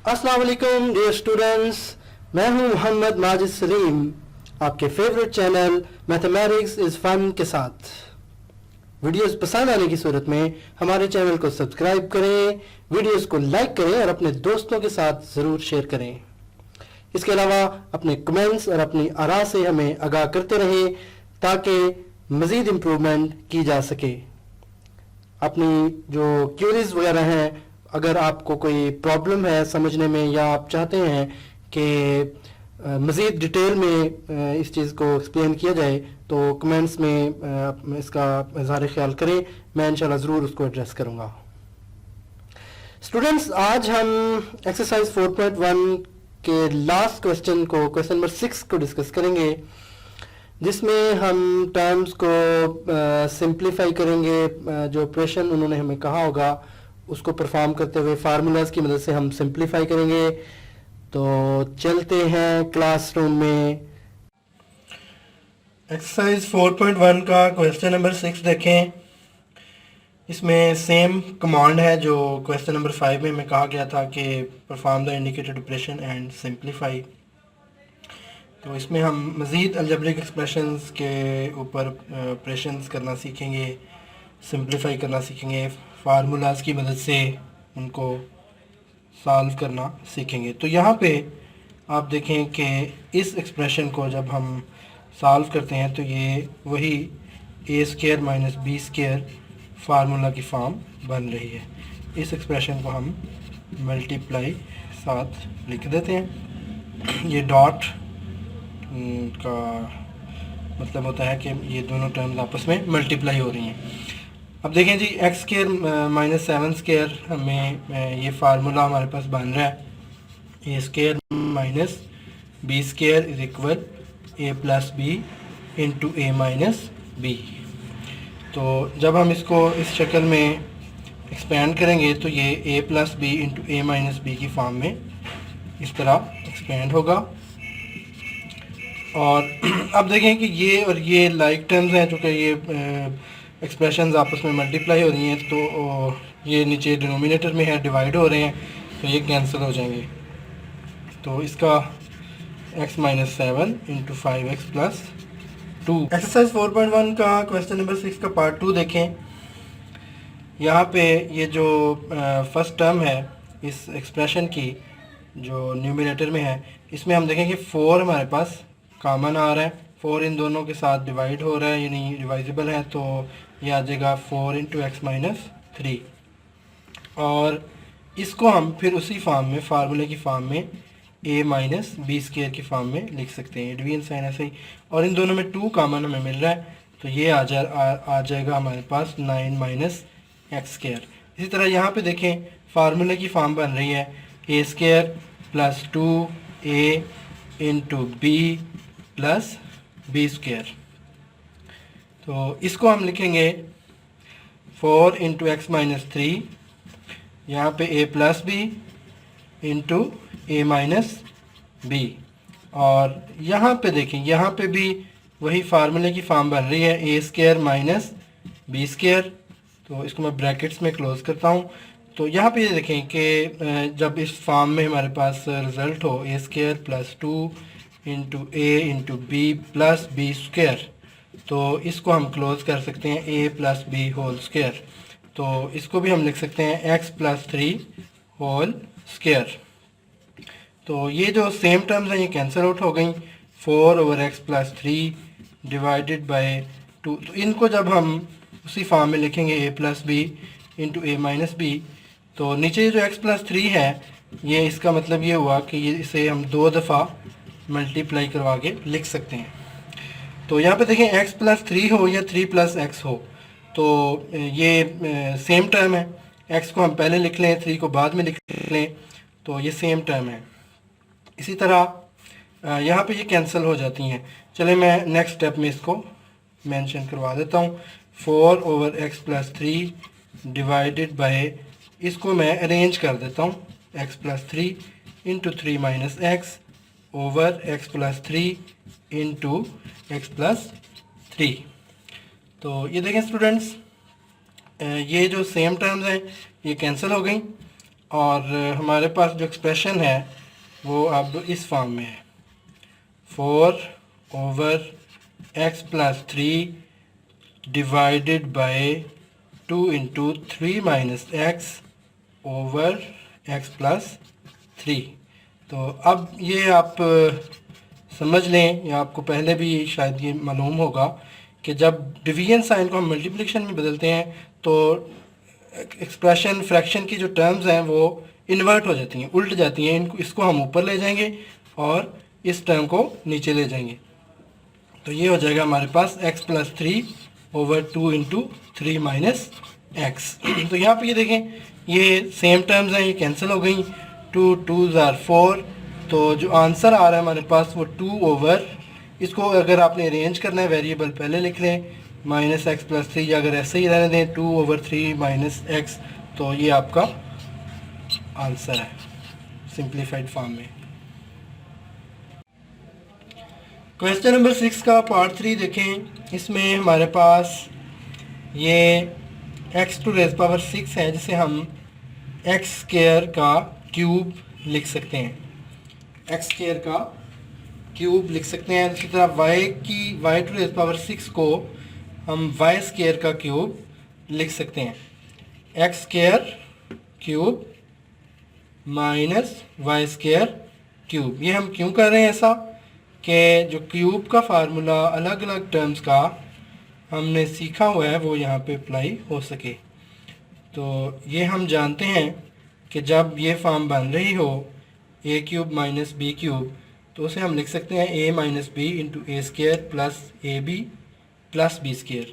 अस्सलाम वालेकुम dear students, मैं हूं मोहम्मद माजिद सलीम आपके favourite channel mathematics is fun के साथ। वीडियोस पसंद आने की सूरत में हमारे चैनल को सब्सक्राइब करें, वीडियोस को लाइक करें और अपने दोस्तों के साथ ज़रूर शेयर करें। इसके अलावा अपने कमेंट्स और अपनी आरा से हमें आगाह करते रहें ताकि मज़ीद इम्प्रूवमेंट की जा सके। अपनी जो क्यूरीज वगैरह हैं, अगर आपको कोई प्रॉब्लम है समझने में या आप चाहते हैं कि मज़ीद डिटेल में इस चीज़ को एक्सप्लेन किया जाए तो कमेंट्स में इसका इज़हार ख्याल करें। मैं इंशाल्लाह ज़रूर उसको एड्रेस करूँगा। स्टूडेंट्स, आज हम एक्सरसाइज 4.1 के लास्ट क्वेश्चन को, क्वेश्चन नंबर 6 को डिस्कस करेंगे, जिसमें हम टर्म्स को सिंप्लीफाई करेंगे। जो ऑपरेशन उन्होंने हमें कहा होगा उसको परफॉर्म करते हुए फार्मूलाज की मदद से हम सिंप्लीफाई करेंगे। तो चलते हैं क्लासरूम में। एक्सरसाइज 4.1 का क्वेश्चन नंबर 6 देखें। इसमें सेम कमांड है जो क्वेश्चन नंबर 5 में हमें कहा गया था कि perform the indicated operation and simplify. तो इसमें हम मज़ीद अलजेब्रिक एक्सप्रेशंस के ऊपर ऑपरेशंस करना सीखेंगे, सिंप्लीफाई करना सीखेंगे, फार्मूलाज की मदद से उनको सॉल्व करना सीखेंगे। तो यहाँ पे आप देखें कि इस एक्सप्रेशन को जब हम सॉल्व करते हैं तो ये वही A square minus B square formula की फॉर्म बन रही है। इस एक्सप्रेशन को हम मल्टीप्लाई साथ लिख देते हैं। ये डॉट का मतलब होता है कि ये दोनों टर्म्स आपस में मल्टीप्लाई हो रही हैं। अब देखें जी, एक्स स्क्वायर माइनस 7 स्क्वायर हमें ये फार्मूला हमारे पास बन रहा है। A square minus B square is equal A plus B into A minus B. तो जब हम इसको इस शक्ल में एक्सपेंड करेंगे तो ये ए प्लस बी इंटू ए माइनस बी की फॉर्म में इस तरह एक्सपेंड होगा। और अब देखें कि ये और ये लाइक टर्म्स हैं, चूँकि ये एक्सप्रेशंस आपस में मल्टीप्लाई हो रही हैं तो ये नीचे डिनोमिनेटर में है, डिवाइड हो रहे हैं, तो ये कैंसिल हो जाएंगे। तो इसका x minus 7 into 5x plus 2। Exercise 4.1 का क्वेश्चन नंबर 6 का पार्ट 2 देखें। यहाँ पे ये जो फर्स्ट टर्म है इस एक्सप्रेशन की जो न्यूमिनेटर में है, इसमें हम देखें कि 4 हमारे पास कॉमन आ रहा है। 4 इन दोनों के साथ डिवाइड हो रहा है, यानी डिवाइजिबल है, तो ये आ जाएगा 4 इंटू एक्स माइनस 3। और इसको हम फिर उसी फॉर्म में, फार्मूले की फॉर्म में a माइनस बी स्क्वायर की फॉर्म में लिख सकते हैं। डिवीजन साइन ऐसे ही, और इन दोनों में 2 कॉमन हमें मिल रहा है, तो ये आ जाएगा हमारे पास 9 माइनस एक्स स्क्वायर। इसी तरह यहाँ पे देखें फार्मूले की फॉर्म बन रही है A square plus 2a into B plus B square. तो इसको हम लिखेंगे 4 इंटू एक्स माइनस 3, यहाँ पे a plus B into A minus b. और यहाँ पे देखें, यहाँ पे भी वही फार्मूले की फॉर्म बन रही है A square minus B square. तो इसको मैं ब्रैकेट्स में क्लोज करता हूँ। तो यहाँ पे ये देखें कि जब इस फॉर्म में हमारे पास रिज़ल्ट हो A square plus 2 into A into B plus B square, तो इसको हम क्लोज कर सकते हैं a plus B whole square. तो इसको भी हम लिख सकते हैं x प्लस 3 होल स्क्वायर। तो ये जो सेम टर्म्स हैं ये कैंसिल आउट हो गई। 4 over x plus 3 divided by 2। तो इनको जब हम उसी फॉर्म में लिखेंगे a plus B into A minus B, तो नीचे जो x प्लस 3 है, ये इसका मतलब ये हुआ कि ये इसे हम 2 दफ़ा मल्टीप्लाई करवा के लिख सकते हैं। तो यहाँ पे देखें x प्लस 3 हो या 3 प्लस एक्स हो, तो ये सेम टर्म है। x को हम पहले लिख लें, 3 को बाद में लिख लें, तो ये सेम टर्म है। इसी तरह यहाँ पे ये कैंसिल हो जाती हैं। चले मैं नेक्स्ट स्टेप में इसको मेंशन करवा देता हूँ। 4 over x plus 3 divided by, इसको मैं अरेंज कर देता हूँ, x plus 3 into 3 minus x over x plus 3 into x plus 3। तो ये देखें स्टूडेंट्स, ये जो सेम टर्म्स हैं ये कैंसिल हो गई। और हमारे पास जो एक्सप्रेशन है वो अब इस फॉर्म में है, 4/x+3 divided by 2 into 3 minus x over x+3। तो अब ये आप समझ लें, या आपको पहले भी शायद ये मालूम होगा कि जब डिवीजन साइन को हम मल्टीप्लिकेशन में बदलते हैं तो एक्सप्रेशन फ्रैक्शन की जो टर्म्स हैं वो इन्वर्ट हो जाती हैं, उल्ट जाती हैं। इसको हम ऊपर ले जाएंगे और इस टर्म को नीचे ले जाएंगे। तो ये हो जाएगा हमारे पास x+3 over 2 into 3 minus x. तो यहाँ पे ये देखें, ये सेम टर्म्स हैं, ये कैंसिल हो गई, 2 2 ज़ार 4। तो जो आंसर आ रहा है हमारे पास वो 2 ओवर, इसको अगर आपने अरेंज करना है वेरिएबल पहले लिख लें -x+3, या अगर ऐसे ही रहने दें 2 ओवर 3 माइनस एक्स, तो ये आपका आंसर है सिंप्लीफाइड फॉर्म में। क्वेश्चन नंबर 6 का पार्ट 3 देखें। इसमें हमारे पास ये x⁻⁶ है, जिसे हम x² का क्यूब लिख सकते हैं, x² का क्यूब लिख सकते हैं। इसी तरह y⁻⁶ को हम y² का क्यूब लिख सकते हैं, x² cube minus y² cube. ये हम क्यों कर रहे हैं ऐसा, कि जो क्यूब का फार्मूला अलग अलग टर्म्स का हमने सीखा हुआ है वो यहाँ पे अप्लाई हो सके। तो ये हम जानते हैं कि जब ये फॉर्म बन रही हो a³ माइनस b³, तो उसे हम लिख सकते हैं a minus b into a² plus ab plus b²।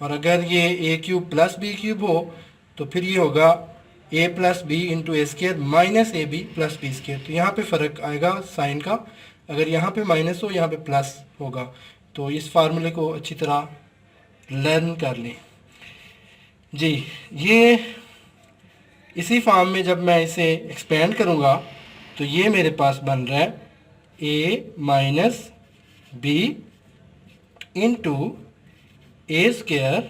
और अगर ये a³ प्लस b³ हो तो फिर ये होगा a plus B into a² minus ab plus b²। तो यहाँ पे फ़र्क आएगा साइन का, अगर यहाँ पे माइनस हो यहाँ पे प्लस होगा। तो इस फार्मूले को अच्छी तरह लर्न कर लें जी। ये इसी फॉर्म में जब मैं इसे एक्सपेंड करूँगा तो ये मेरे पास बन रहा है a minus b into a²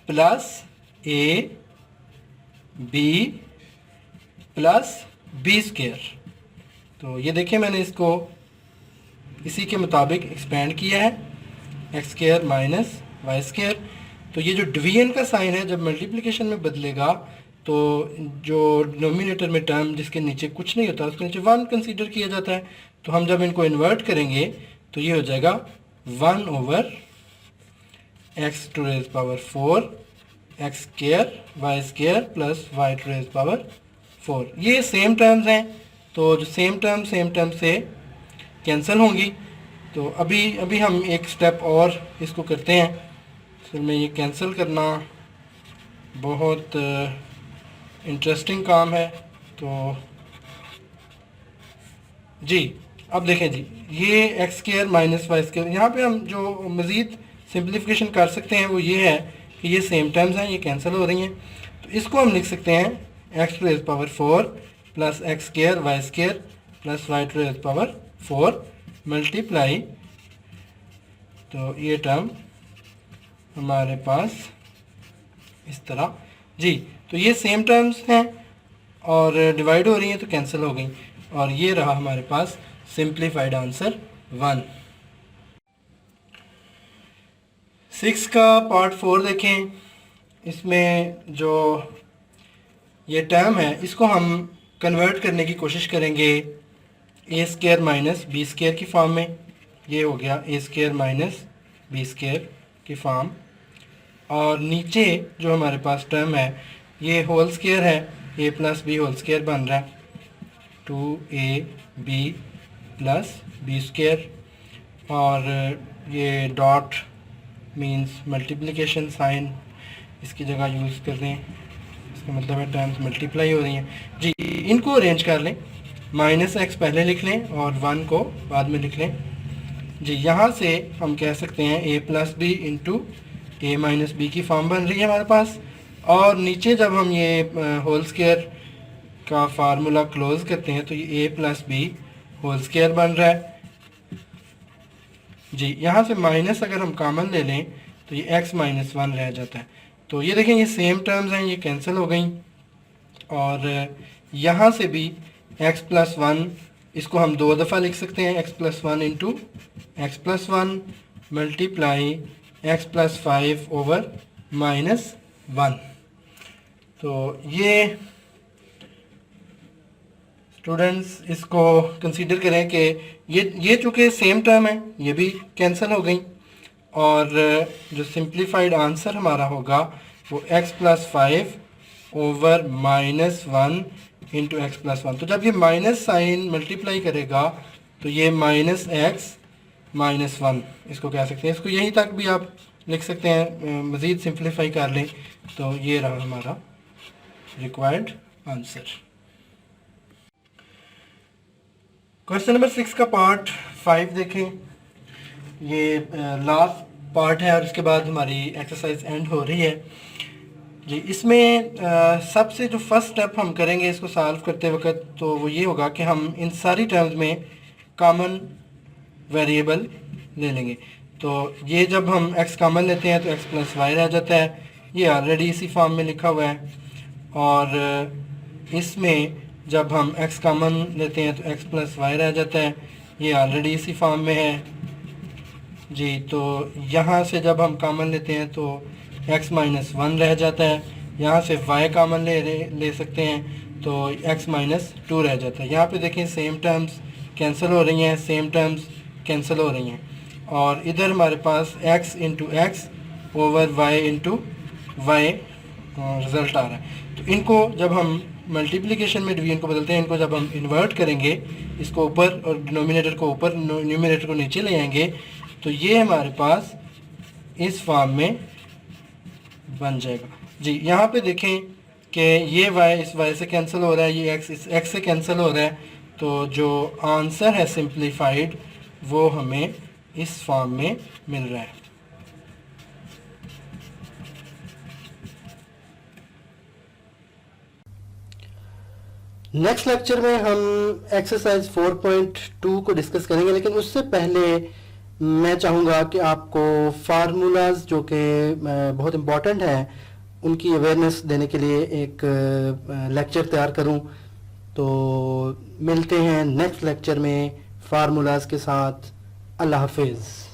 plus a b plus b²। तो ये देखिए मैंने इसको इसी के मुताबिक एक्सपेंड किया है, x² माइनस y²। तो ये जो डिवीजन का साइन है जब मल्टीप्लिकेशन में बदलेगा तो जो डिनोमिनेटर में टर्म जिसके नीचे कुछ नहीं होता उसके नीचे 1 कंसीडर किया जाता है। तो हम जब इनको इन्वर्ट करेंगे तो ये हो जाएगा 1 over x⁻⁴ x² y² plus y⁻⁴। ये सेम टर्म्स हैं, तो जो सेम टर्म से कैंसिल होंगी। तो अभी हम एक स्टेप और इसको करते हैं, फिर में ये कैंसिल करना बहुत इंटरेस्टिंग काम है। तो जी अब देखें जी, ये x² माइनस y², यहाँ पे हम जो मज़ीद सिंप्लीफिकेशन कर सकते हैं वो ये है कि ये सेम टर्म्स हैं, ये कैंसिल हो रही हैं। तो इसको हम लिख सकते हैं x⁻⁴ plus x² y² plus y⁻⁴ multiply. तो ये टर्म हमारे पास इस तरह जी। तो ये सेम टर्म्स हैं और डिवाइड हो रही हैं तो कैंसिल हो गई, और ये रहा हमारे पास सिंप्लीफाइड आंसर 1। 6 का पार्ट 4 देखें। इसमें जो ये टर्म है इसको हम कन्वर्ट करने की कोशिश करेंगे a² माइनस b² की फॉर्म में। ये हो गया a² माइनस b² की फॉर्म, और नीचे जो हमारे पास टर्म है ये होल स्क्वायर है, a plus B whole square बन रहा है 2ab प्लस b²। और ये डॉट मींस मल्टीप्लिकेशन साइन इसकी जगह यूज़ कर दें, इसका मतलब है टर्म्स मल्टीप्लाई हो रही हैं जी। इनको अरेंज कर लें, -x पहले लिख लें और 1 को बाद में लिख लें जी। यहाँ से हम कह सकते हैं a plus B into a minus b की फॉर्म बन रही है हमारे पास। और नीचे जब हम ये होल स्क्वायर का फार्मूला क्लोज करते हैं तो ये a plus B whole square बन रहा है जी। यहाँ से माइनस अगर हम कॉमन ले लें तो ये x माइनस 1 रह जाता है। तो ये देखें ये सेम टर्म्स हैं, ये कैंसिल हो गई। और यहाँ से भी x प्लस 1 इसको हम 2 दफ़ा लिख सकते हैं, x plus 1 into x plus 1 multiply x plus 5 over minus 1। तो ये स्टूडेंट्स इसको कंसीडर करें कि ये चूँकि सेम टर्म है, ये भी कैंसिल हो गई और जो सिंप्लीफाइड आंसर हमारा होगा वो x plus 5 over minus 1 into x plus 1। तो जब ये माइनस साइन मल्टीप्लाई करेगा तो ये माइनस एक्स माइनस 1 इसको कह सकते हैं। इसको यहीं तक भी आप लिख सकते हैं, मज़ीद सिंप्लीफाई कर लें तो ये रहा हमारा रिक्वायर्ड आंसर। क्वेश्चन नंबर 6 का पार्ट 5 देखें। ये लास्ट पार्ट है और इसके बाद हमारी एक्सरसाइज एंड हो रही है जी। इसमें सबसे जो फर्स्ट स्टेप हम करेंगे इसको सॉल्व करते वक्त तो वो ये होगा कि हम इन सारी टर्म्स में कॉमन वेरिएबल ले लेंगे। तो ये जब हम x कॉमन लेते हैं तो x प्लस वाई रह जाता है, ये ऑलरेडी इसी फॉर्म में लिखा हुआ है। और इसमें जब हम x कॉमन लेते हैं तो x प्लस वाई रह जाता है, ये ऑलरेडी इसी फॉर्म में है जी। तो यहाँ से जब हम कॉमन लेते हैं तो x माइनस 1 रह जाता है, यहाँ से y कॉमन ले सकते हैं तो x माइनस 2 रह जाता है। यहाँ पे देखें सेम टर्म्स कैंसिल हो रही हैं, सेम टर्म्स कैंसिल हो रही हैं और इधर हमारे पास x into X over y into Y result आ रहा है। तो इनको जब हम मल्टीप्लिकेशन में डिवीजन को बदलते हैं, इनको जब हम इन्वर्ट करेंगे, इसको ऊपर और डिनोमिनेटर को ऊपर न्यूमिनेटर को नीचे ले आएंगे तो ये हमारे पास इस फॉर्म में बन जाएगा जी। यहाँ पे देखें कि ये y इस y से कैंसिल हो रहा है, ये x इस x से कैंसिल हो रहा है। तो जो आंसर है सिंप्लीफाइड वो हमें इस फॉर्म में मिल रहा है। नेक्स्ट लेक्चर में हम एक्सरसाइज 4.2 को डिस्कस करेंगे, लेकिन उससे पहले मैं चाहूँगा कि आपको फार्मूलाज जो कि बहुत इम्पॉर्टेंट हैं उनकी अवेयरनेस देने के लिए एक लेक्चर तैयार करूँ। तो मिलते हैं नेक्स्ट लेक्चर में फार्मूलाज के साथ। अल्लाह हाफिज़।